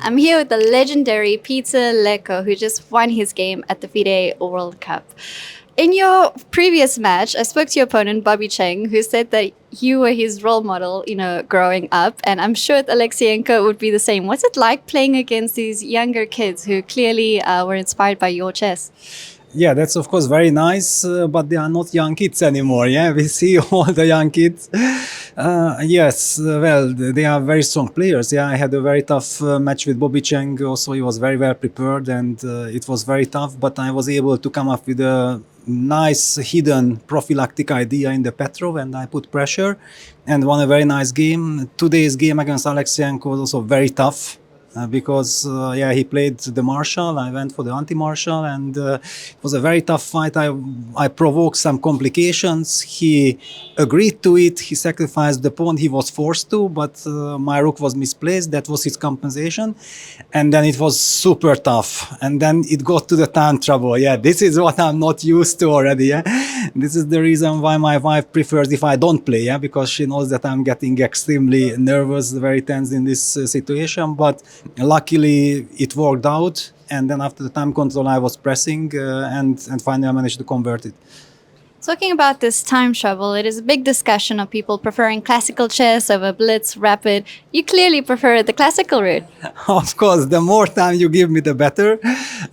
I'm here with the legendary Peter Leko, who just won his game at the FIDE World Cup. In your previous match, I spoke to your opponent, Bobby Cheng, who said that you were his role model, growing up. And I'm sure that Alexeienko would be the same. What's it like playing against these younger kids who clearly were inspired by your chess? Yeah, that's of course very nice, but they are not young kids anymore. Yeah, we see all the young kids. Yes, well, they are very strong players. Yeah, I had a very tough match with Bobby Cheng. Also, he was very well prepared, and it was very tough. But I was able to come up with a nice hidden prophylactic idea in the Petrov, and I put pressure and won a very nice game. Today's game against Alexeienko was also very tough. Because he played the marshal, I went for the anti-marshal, and it was a very tough fight. I provoked some complications. He agreed to it. He sacrificed the pawn. He was forced to, but my rook was misplaced. That was his compensation. And then it was super tough. And then it got to the time trouble. Yeah, this is what I'm not used to already. Yeah, this is the reason why my wife prefers if I don't play. Yeah, because she knows that I'm getting extremely nervous, very tense in this situation. But luckily, it worked out, and then after the time control, I was pressing, and finally I managed to convert it. Talking about this time trouble, it is a big discussion of people preferring classical chess over blitz, rapid. You clearly prefer the classical route. Of course, the more time you give me, the better.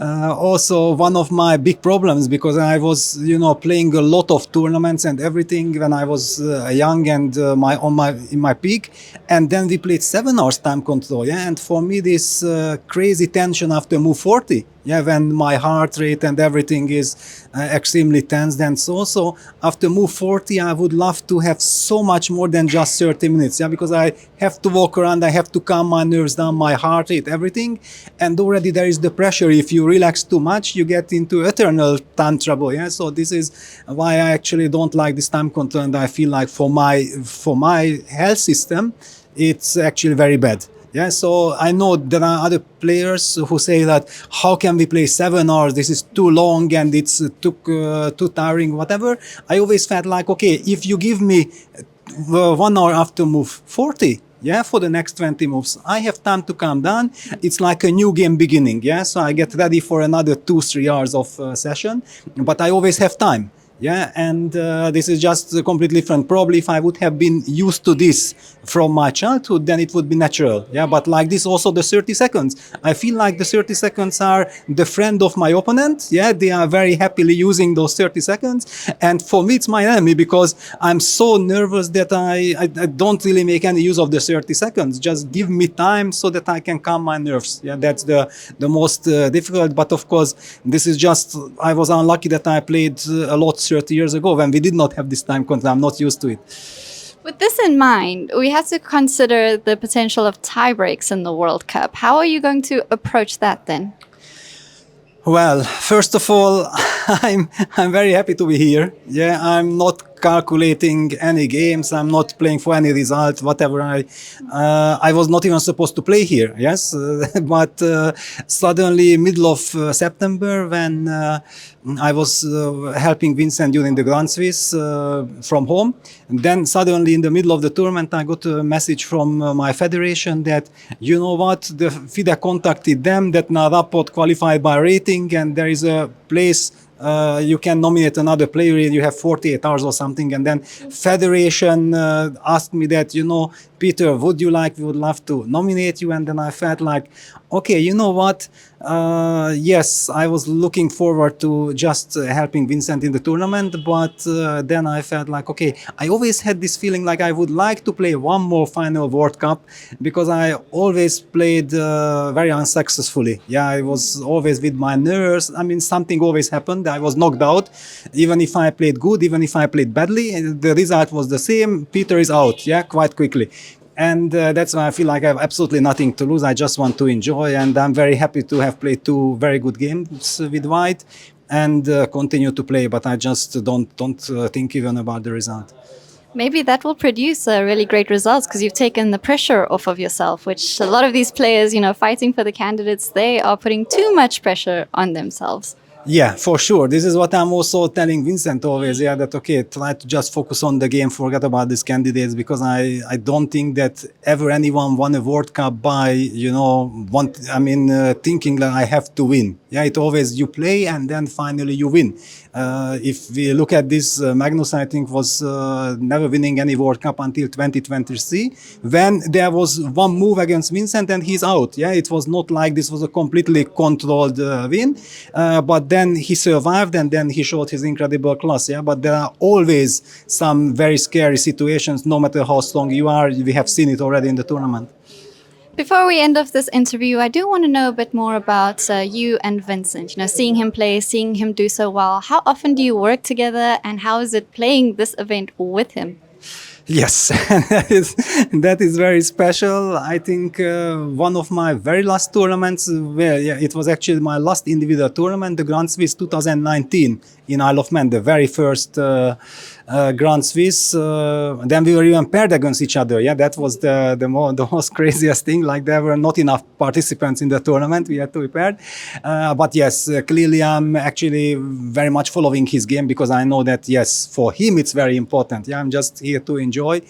Also, one of my big problems, because I was, playing a lot of tournaments and everything when I was young and in my peak, and then we played 7 hours time control. Yeah, and for me, this crazy tension after move 40. Yeah, when my heart rate and everything is extremely tense. And so after move 40, I would love to have so much more than just 30 minutes. Yeah, because I have to walk around, I have to calm my nerves down, my heart rate, everything. And already there is the pressure. If you relax too much, you get into eternal time trouble. Yeah, so this is why I actually don't like this time control. And I feel like for my health system, it's actually very bad. Yeah, so I know there are other players who say that how can we play 7 hours? This is too long and it's too tiring, whatever. I always felt like, okay, if you give me 1 hour after move 40, yeah, for the next 20 moves, I have time to calm down. It's like a new game beginning. Yeah, so I get ready for another 2-3 hours of session, but I always have time. Yeah, and this is just completely different. Probably if I would have been used to this from my childhood, then it would be natural. Yeah, but like this, also the 30 seconds. I feel like the 30 seconds are the friend of my opponent. Yeah, they are very happily using those 30 seconds. And for me, it's my enemy because I'm so nervous that I don't really make any use of the 30 seconds. Just give me time so that I can calm my nerves. Yeah, that's the most difficult. But of course, this is just, I was unlucky that I played a lot 30 years ago when we did not have this time control. I'm not used to it. With this in mind, we have to consider the potential of tie breaks in the World Cup. How are you going to approach that then? Well, first of all, I'm very happy to be here. Yeah, I'm not calculating any games. I'm not playing for any result, whatever. I was not even supposed to play here. Yes, but suddenly, middle of September, when I was helping Vincent during the Grand Swiss from home, and then suddenly in the middle of the tournament, I got a message from my federation that, you know what, the FIDE contacted them that now Rapport qualified by rating, and there is a place. You can nominate another player, you have 48 hours or something, and then federation asked me that, Peter, we would love to nominate you. And then I felt like, okay, you know what? Yes, I was looking forward to just helping Vincent in the tournament, but then I felt like, okay, I always had this feeling like I would like to play one more final World Cup because I always played very unsuccessfully. Yeah, I was always with my nerves. I mean, something always happened. I was knocked out. Even if I played good, even if I played badly, the result was the same. Peter is out, yeah, quite quickly. And that's why I feel like I have absolutely nothing to lose. I just want to enjoy, and I'm very happy to have played 2 very good games with White and continue to play. But I just don't think even about the result. Maybe that will produce really great results because you've taken the pressure off of yourself, which a lot of these players, fighting for the candidates, they are putting too much pressure on themselves. Yeah, for sure. This is what I'm also telling Vincent always. Yeah, that okay, try to just focus on the game, forget about these candidates, because I don't think that ever anyone won a World Cup by thinking that I have to win. Yeah, it always you play and then finally you win. If we look at this, Magnus I think was never winning any World Cup until 2023, when there was one move against Vincent and he's out. Yeah, it was not like this was a completely controlled win, but then he survived and then he showed his incredible class. Yeah, but there are always some very scary situations, no matter how strong you are. We have seen it already in the tournament. Before we end off this interview, I do want to know a bit more about you and Vincent. You know, seeing him play, seeing him do so well. How often do you work together, and how is it playing this event with him? Yes, that is very special. I think one of my very last tournaments, where it was actually my last individual tournament, the Grand Swiss 2019 in Isle of Man, the very first Grand Swiss. Then we were even paired against each other. Yeah, that was the most craziest thing. Like there were not enough participants in the tournament. We had to be paired. But yes, clearly I'm actually very much following his game because I know that yes, for him it's very important. Yeah, I'm just here to enjoy,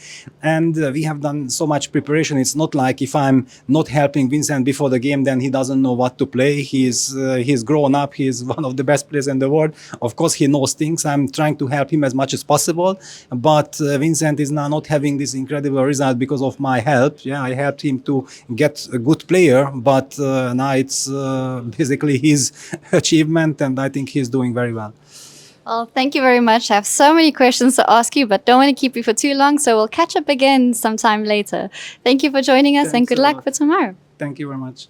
and we have done so much preparation. It's not like if I'm not helping Vincent before the game, then he doesn't know what to play. He's grown up. He's one of the best players in the world. Of course, he knows things. I'm trying to help him as much as possible. But Vincent is now not having this incredible result because of my help. Yeah, I helped him to get a good player, but now it's basically his achievement, and I think he's doing very well. Well, thank you very much. I have so many questions to ask you, but don't want to keep you for too long, so we'll catch up again sometime later. Thank you for joining us, and Thanks good a luck lot. for tomorrow. Thank you very much.